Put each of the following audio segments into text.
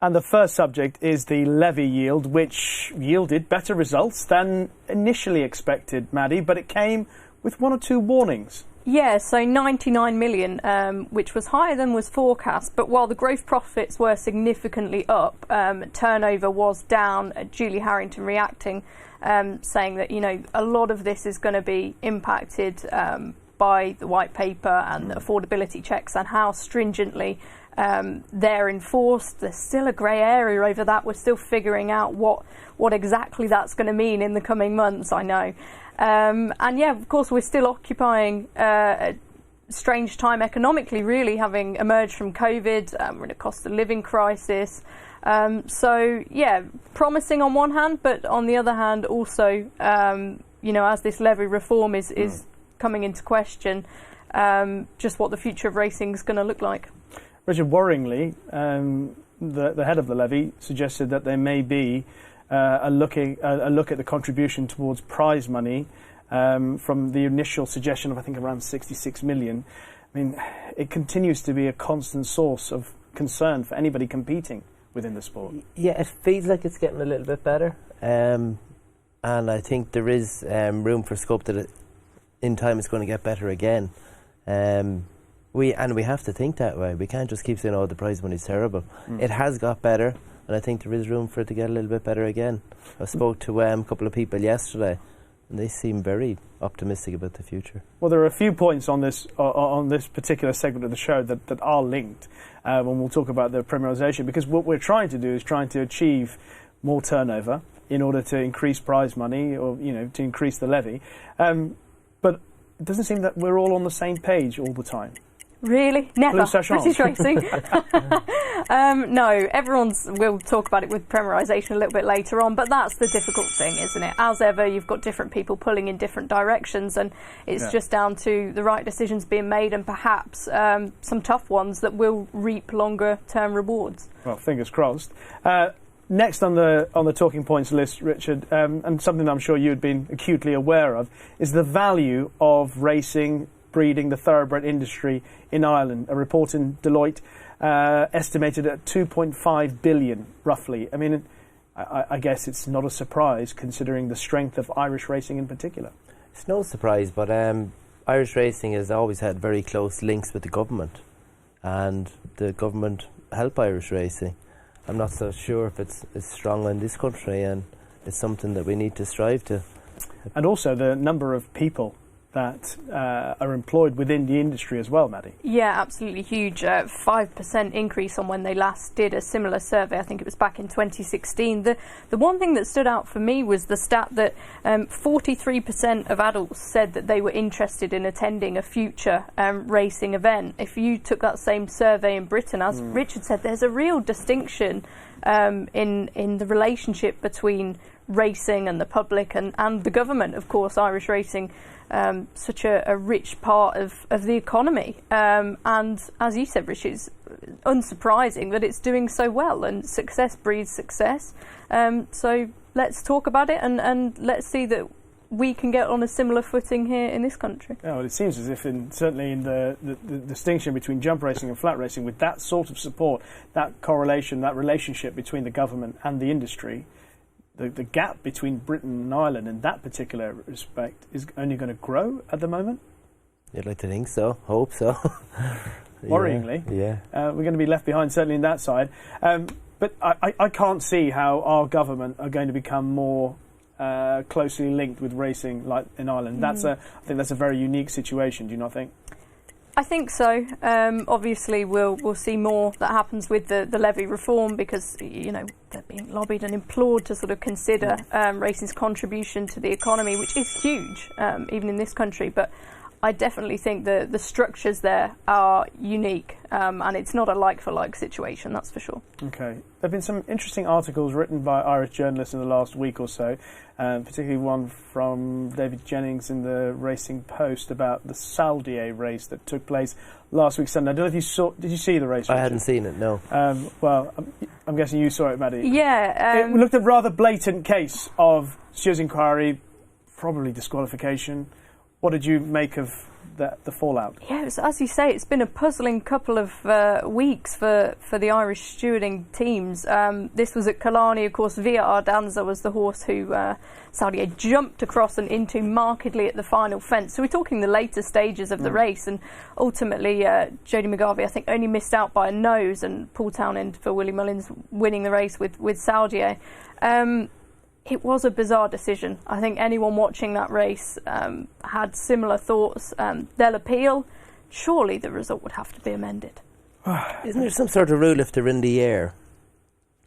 And the first subject is the levy yield, which yielded better results than initially expected, Maddy, but it came with one or two warnings. Yeah, so 99 million, which was higher than was forecast. But while the gross profits were significantly up, turnover was down. Julie Harrington reacting, saying that, a lot of this is going to be impacted by the white paper and the affordability checks and how stringently they're enforced. There's still a grey area over that. We're still figuring out what exactly that's going to mean in the coming months, I know. And yeah, of course, we're still occupying a strange time economically, really, having emerged from COVID. We're in a cost of living crisis. So, yeah, promising on one hand, but on the other hand, also, as this levy reform is coming into question, just what the future of racing is going to look like. Richard, worryingly, the head of the levy suggested that there may be a look at the contribution towards prize money from the initial suggestion of, I think, around 66 million. I mean, it continues to be a constant source of concern for anybody competing within the sport. Yeah, it feels like it's getting a little bit better, and I think there is room for scope that in time it's going to get better again. We have to think that way. We can't just keep saying, "Oh, the prize money is terrible." It has got better. And I think there is room for it to get a little bit better again. I spoke to a couple of people yesterday, and they seem very optimistic about the future. Well, there are a few points on this particular segment of the show that are linked when we'll talk about the primerization, because what we're trying to do is trying to achieve more turnover in order to increase prize money or to increase the levy. But it doesn't seem that we're all on the same page all the time. Really? Never. British racing. No, we'll talk about it with primerization a little bit later on, but that's the difficult thing, isn't it? As ever, you've got different people pulling in different directions, and it's just down to the right decisions being made and perhaps some tough ones that will reap longer term rewards. Well, fingers crossed. Next on the talking points list, Richard, and something I'm sure you'd been acutely aware of, is the value of racing, breeding, the thoroughbred industry in Ireland. A report in Deloitte estimated at 2.5 billion, roughly. I mean, I guess it's not a surprise considering the strength of Irish racing in particular. It's no surprise, but Irish racing has always had very close links with the government, and the government help Irish racing. I'm not so sure if it's strong in this country, and it's something that we need to strive to. And also the number of people that are employed within the industry as well, Maddy. Yeah, absolutely huge. 5% increase on when they last did a similar survey. I think it was back in 2016. The one thing that stood out for me was the stat that 43% of adults said that they were interested in attending a future racing event. If you took that same survey in Britain, as Richard said, there's a real distinction in the relationship between racing and the public and the government. Of course, Irish racing, such a rich part of the economy, and as you said, Rishi, it's unsurprising that it's doing so well, and success breeds success. So let's talk about it and let's see that we can get on a similar footing here in this country. Yeah, well, it seems as if certainly in the distinction between jump racing and flat racing, with that sort of support, that correlation, that relationship between the government and the industry, the gap between Britain and Ireland in that particular respect is only going to grow at the moment? You'd like to think so, hope so. Worryingly. Yeah. We're going to be left behind, certainly in that side. But I can't see how our government are going to become more closely linked with racing like in Ireland. I think that's a very unique situation, do you not think? I think so. Obviously, we'll see more that happens with the levy reform, because they're being lobbied and implored to sort of consider racing's contribution to the economy, which is huge, even in this country. But I definitely think the structures there are unique, and it's not a like-for-like situation, that's for sure. Okay. There have been some interesting articles written by Irish journalists in the last week or so, particularly one from David Jennings in the Racing Post about the Saldier race that took place last week Sunday. I don't know if you saw. Did you see the race, Richard? I hadn't seen it, no. Well, I'm guessing you saw it, Maddy. Yeah. It looked a rather blatant case of stewards' inquiry, probably disqualification. What did you make of the fallout? Yeah, as you say, it's been a puzzling couple of weeks for the Irish stewarding teams. This was at Killarney, of course. Via Ardanza was the horse who Saudier jumped across and into markedly at the final fence. So we're talking the later stages of the race, and ultimately Jodie McGarvey, I think, only missed out by a nose, and Paul Townend for Willie Mullins winning the race with Saudier. It was a bizarre decision. I think anyone watching that race had similar thoughts. They'll appeal. Surely the result would have to be amended. Isn't there some sort of rule if they're in the air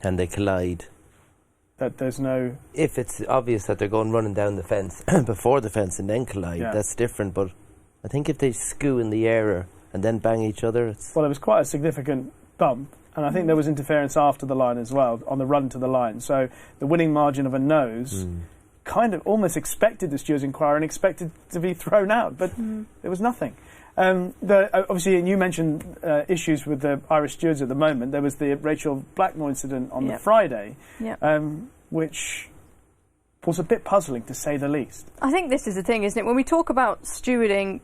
and they collide? That there's no... If it's obvious that they're going running down the fence before the fence and then collide, that's different. But I think if they skew in the air and then bang each other, it's... Well, it was quite a significant bump. And I think there was interference after the line as well, on the run to the line. So the winning margin of a nose kind of almost expected the stewards' inquiry and expected to be thrown out, but there was nothing. Obviously, and you mentioned issues with the Irish stewards at the moment. There was the Rachel Blackmore incident on the Friday, which was a bit puzzling, to say the least. I think this is the thing, isn't it? When we talk about stewarding,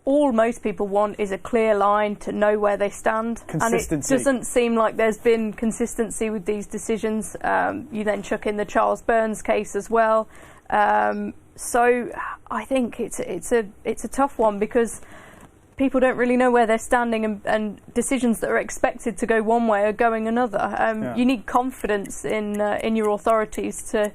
all most people want is a clear line to know where they stand. Consistency. And it doesn't seem like there's been consistency with these decisions. You then chuck in the Charles Burns case as well. So I think it's a tough one, because people don't really know where they're standing, and decisions that are expected to go one way are going another. You need confidence in your authorities to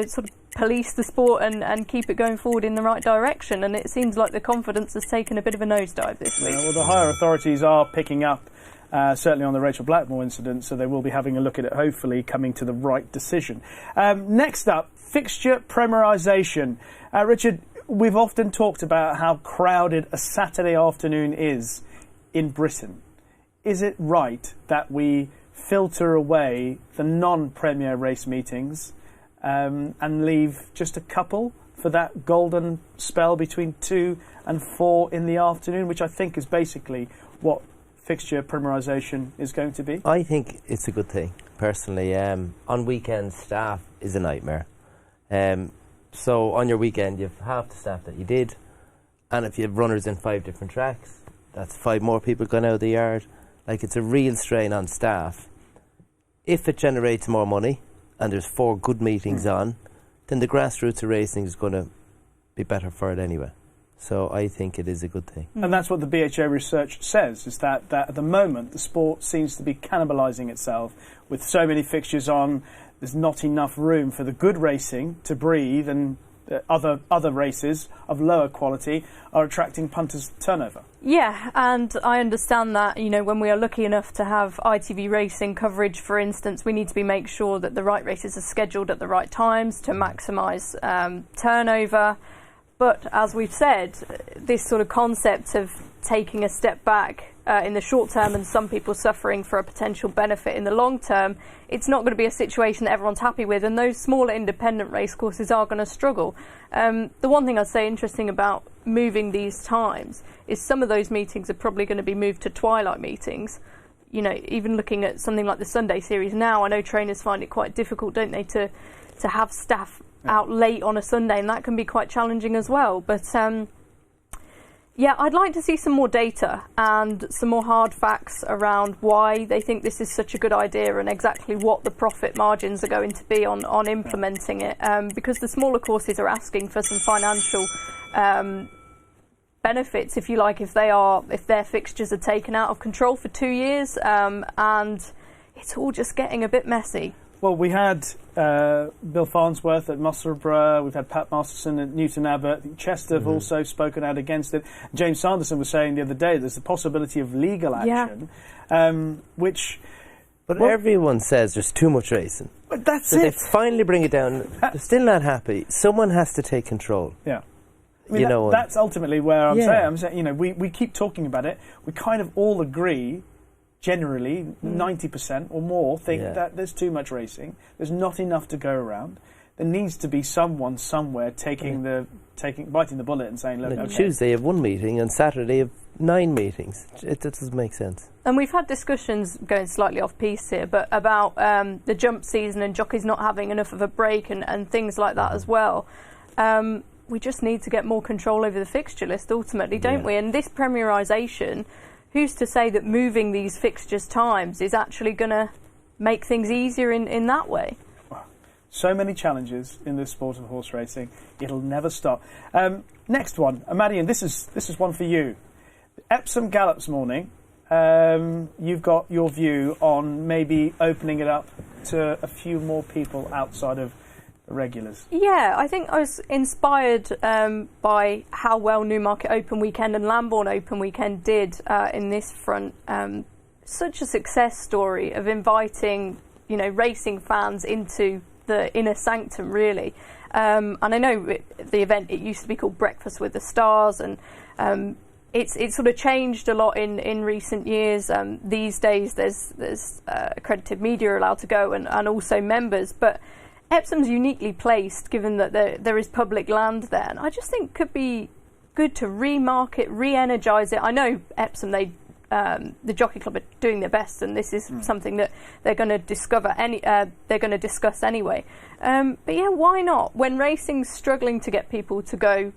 sort of police the sport and keep it going forward in the right direction, and it seems like the confidence has taken a bit of a nosedive this week. Well, the higher authorities are picking up, certainly on the Rachel Blackmore incident, so they will be having a look at it, hopefully coming to the right decision. Next up, fixture primerization. Richard, we've often talked about how crowded a Saturday afternoon is in Britain. Is it right that we filter away the non-Premier race meetings and leave just a couple for that golden spell between 2 and 4 in the afternoon, which I think is basically what fixture primerization is going to be? I think it's a good thing, personally. On weekends, staff is a nightmare. So on your weekend, you have half the staff that you did, and if you have runners in 5 different tracks, that's 5 more people going out of the yard. Like, it's a real strain on staff. If it generates more money, and there's 4 good meetings on, then the grassroots of racing is going to be better for it anyway. So I think it is a good thing. And that's what the BHA research says, is that at the moment the sport seems to be cannibalising itself. With so many fixtures on, there's not enough room for the good racing to breathe, and other races of lower quality are attracting punters' turnover. Yeah, and I understand that, you know, when we are lucky enough to have ITV racing coverage, for instance, we need to make sure that the right races are scheduled at the right times to maximise turnover. But as we've said, this sort of concept of taking a step back in the short term and some people suffering for a potential benefit in the long term, it's not going to be a situation that everyone's happy with, and those smaller independent racecourses are going to struggle. The one thing I'd say interesting about moving these times is some of those meetings are probably going to be moved to twilight meetings. You know, even looking at something like the Sunday series now, I know trainers find it quite difficult, don't they, to have staff out late on a Sunday, and that can be quite challenging as well. But yeah, I'd like to see some more data and some more hard facts around why they think this is such a good idea and exactly what the profit margins are going to be on implementing it, because the smaller courses are asking for some financial benefits, if you like, if their fixtures are taken out of control for 2 years, and it's all just getting a bit messy. Well, we had Bill Farnsworth at Musselburgh, we've had Pat Masterson at Newton Abbot, Chester have also spoken out against it. James Sanderson was saying the other day there's the possibility of legal action, which... But everyone says there's too much racing. But that's so it. They finally bring it down. They're still not happy. Someone has to take control. Yeah. I mean, that's ultimately where I'm saying, you know, we keep talking about it. We kind of all agree, generally, 90% or more think that there's too much racing. There's not enough to go around. There needs to be someone somewhere biting the bullet and saying, look, okay. Tuesday you have 1 meeting and Saturday you have 9 meetings. It doesn't make sense. And we've had discussions, going slightly off piece here, but about the jump season and jockeys not having enough of a break and things like that as well. we just need to get more control over the fixture list ultimately, don't we? And this premierisation, who's to say that moving these fixtures times is actually going to make things easier in that way? So many challenges in this sport of horse racing. It'll never stop. Next one, Maddy, and this is one for you. Epsom Gallops morning. You've got your view on maybe opening it up to a few more people outside of the regulars. Yeah, I think I was inspired by how well Newmarket Open Weekend and Lambourne Open Weekend did in this front. Such a success story of inviting, racing fans into the inner sanctum, really. And I know the event, it used to be called Breakfast with the Stars, and it's sort of changed a lot in recent years. These days there's accredited media allowed to go and also members, but Epsom's uniquely placed given that there is public land there, and I just think could be good to remarket, re-energise it. I know Epsom, the Jockey Club are doing their best, and this is something that they're going to they're going to discuss anyway. But yeah, why not? When racing's struggling to get people to go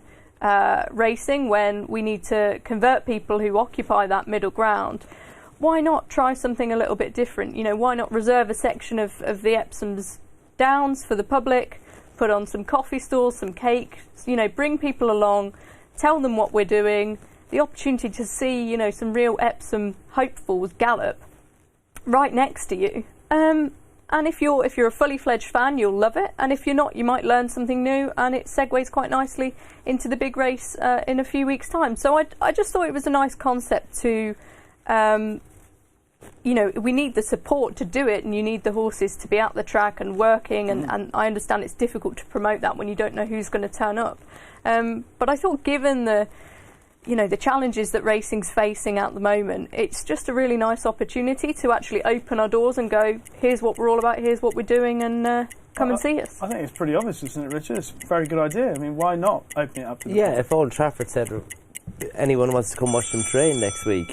racing, when we need to convert people who occupy that middle ground, why not try something a little bit different? Why not reserve a section of the Epsom's Downs for the public, put on some coffee stalls, some cake, bring people along, tell them what we're doing, the opportunity to see, some real Epsom hopefuls gallop right next to you. And if you're a fully fledged fan, you'll love it. And if you're not, you might learn something new, and it segues quite nicely into the big race in a few weeks' time. So I just thought it was a nice concept to, we need the support to do it, and you need the horses to be out the track and working. And I understand it's difficult to promote that when you don't know who's going to turn up. But I thought, given the challenges that racing's facing at the moment, it's just a really nice opportunity to actually open our doors and go, here's what we're all about, here's what we're doing, and come and see us. I think it's pretty obvious, isn't it, Richard? It's a very good idea. I mean, why not open it up to the public? If Old Trafford said anyone wants to come watch them train next week,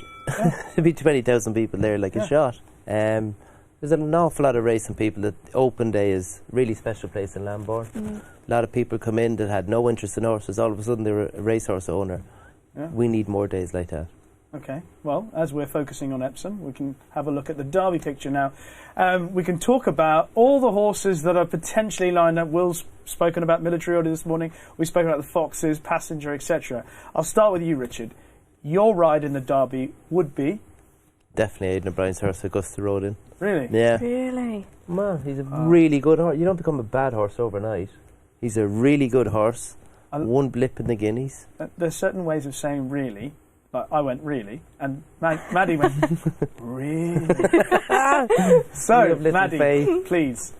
there'd be 20,000 people there like a shot. There's an awful lot of racing people. The Open Day is a really special place in Lambourne. A lot of people come in that had no interest in horses. All of a sudden, they're a racehorse owner. Yeah. We need more days like that. Okay, well, as we're focusing on Epsom, we can have a look at the Derby picture now. We can talk about all the horses that are potentially lined up. Will's spoken about Military Order this morning. We've spoken about the Foxes, Passenger, etc. I'll start with you, Richard. Your ride in the Derby would be? Definitely Aidan O'Brien's horse, Augusta Rodin. Really? Yeah. Really? Man, he's a really good horse. You don't become a bad horse overnight. He's a really good horse. One blip in the Guineas. There's certain ways of saying really. Like I went really, and Maddy went really. So, Maddy, please.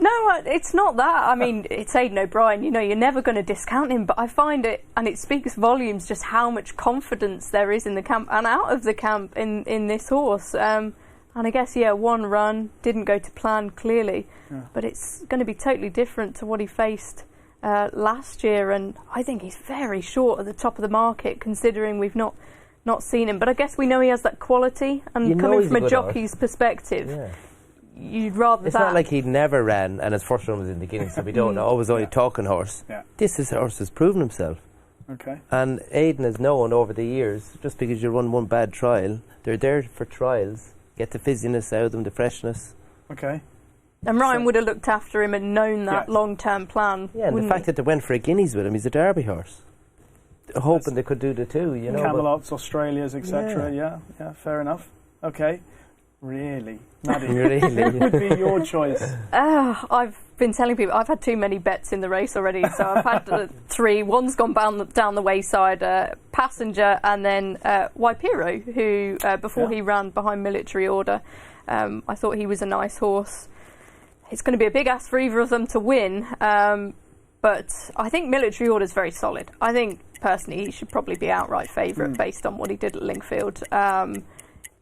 No, it's not that. I mean, it's Aidan O'Brien. You're never going to discount him. But I find it, and it speaks volumes, just how much confidence there is in the camp and out of the camp in this horse. And I guess, one run didn't go to plan clearly, but it's going to be totally different to what he faced last year, and I think he's very short at the top of the market considering we've not seen him. But I guess we know he has that quality, and coming from a jockey's perspective, you'd rather it's that. Not like he'd never ran and his first run was in the Guineas, so we don't know. Always only talking horse. This horse has proven himself. Okay. And Aidan has known over the years, just because you run one bad trial, they're there for trials, get the fizziness out of them, the freshness. Okay. And Ryan would have looked after him and known that long-term plan. Yeah, and the fact that they went for a Guineas with him, he's a Derby horse. Hoping they could do the two, Camelots, Australias, etc. Yeah, fair enough. Okay. Really? Maddy, really? What would be your choice? I've been telling people I've had too many bets in the race already, so I've had 3. One's gone down the wayside, Passenger, and then Waipiro, who, before he ran behind Military Order, I thought he was a nice horse. It's going to be a big ask for either of them to win, but I think Military Order is very solid. I think, personally, he should probably be outright favourite based on what he did at Lingfield.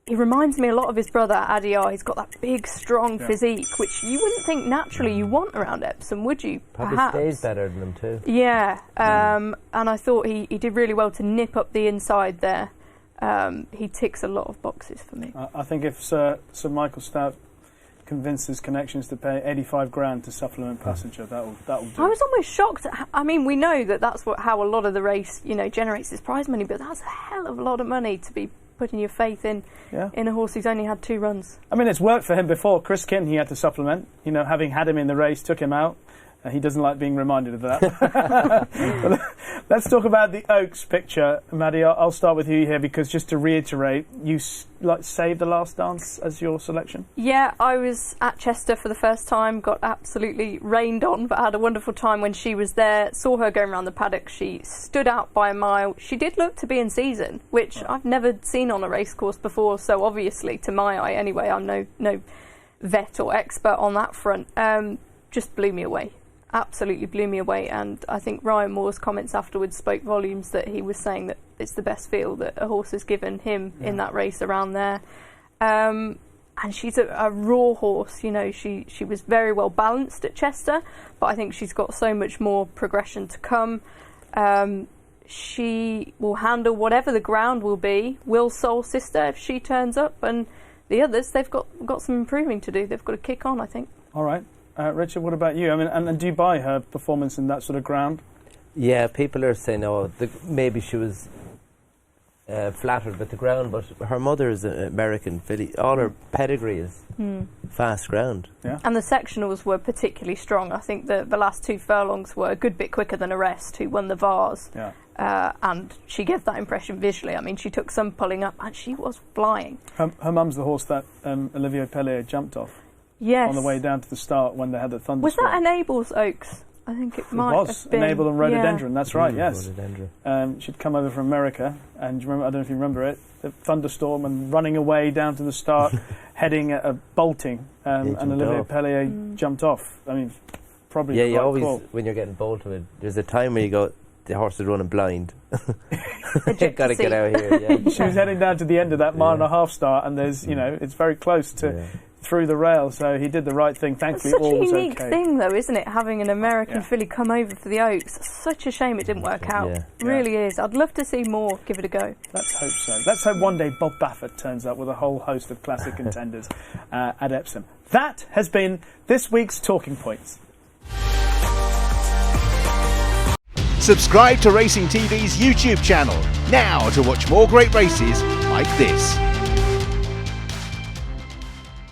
He reminds me a lot of his brother, Adiyar. He's got that big, strong physique, which you wouldn't think naturally you want around Epsom, would you? Probably stays better than him too. Yeah, and I thought he did really well to nip up the inside there. He ticks a lot of boxes for me. I think if Sir Michael Stout convince his connections to pay 85 grand to supplement passenger. That'll do. I was almost shocked. I mean, we know that that's how a lot of the race, generates its prize money, but that's a hell of a lot of money to be putting your faith in a horse who's only had 2 runs. I mean, it's worked for him before. Chris Kin, he had to supplement. Having had him in the race, took him out. He doesn't like being reminded of that. Let's talk about the Oaks picture. Maddy, I'll start with you here, because just to reiterate, you saved The Last Dance as your selection? Yeah, I was at Chester for the first time, got absolutely rained on, but had a wonderful time when she was there. Saw her going around the paddock. She stood out by a mile. She did look to be in season, which I've never seen on a racecourse before, so obviously, to my eye anyway, I'm no vet or expert on that front. Just blew me away. Absolutely blew me away, and I think Ryan Moore's comments afterwards spoke volumes, that he was saying that it's the best feel that a horse has given him in that race around there. And she's a raw horse, she was very well balanced at Chester, but I think she's got so much more progression to come. She will handle whatever the ground will be. Will Soul Sister, if she turns up, and the others, they've got some improving to do. They've got to kick on, I think. All right. Richard, what about you? I mean, and do you buy her performance in that sort of ground? Yeah, people are saying, maybe she was flattered with the ground, but her mother is an American filly. All her pedigree is fast ground. Yeah. And the sectionals were particularly strong. I think the last 2 furlongs were a good bit quicker than Arrest, who won the Vars. Yeah. And she gave that impression visually. I mean, she took some pulling up, and she was flying. Her mum's the horse that Olivier Pellier jumped off. Yes. On the way down to the start when they had the thunderstorm. Was that Enable's Oaks? I think it might have been. Enable and Rhododendron, that's right, yes. Rhododendron. She'd come over from America, and I don't know if you remember it, the thunderstorm, and running away down to the start, heading at a bolting, and Olivier Pellier jumped off. I mean, probably you always, cool. When you're getting bolted, there's a time where you go, the horse is running blind. You've got to get out of here. Yeah. She was heading down to the end of that mile and a half start, and there's, it's very close to... through the rail, so he did the right thing. Thankfully, all was okay. It's such a unique thing, though, isn't it? Having an American filly come over for the Oaks. Such a shame it didn't work out. Really is. I'd love to see more give it a go. Let's hope so. Let's hope one day Bob Baffert turns up with a whole host of classic contenders at Epsom. That has been this week's Talking Points. Subscribe to Racing TV's YouTube channel now to watch more great races like this.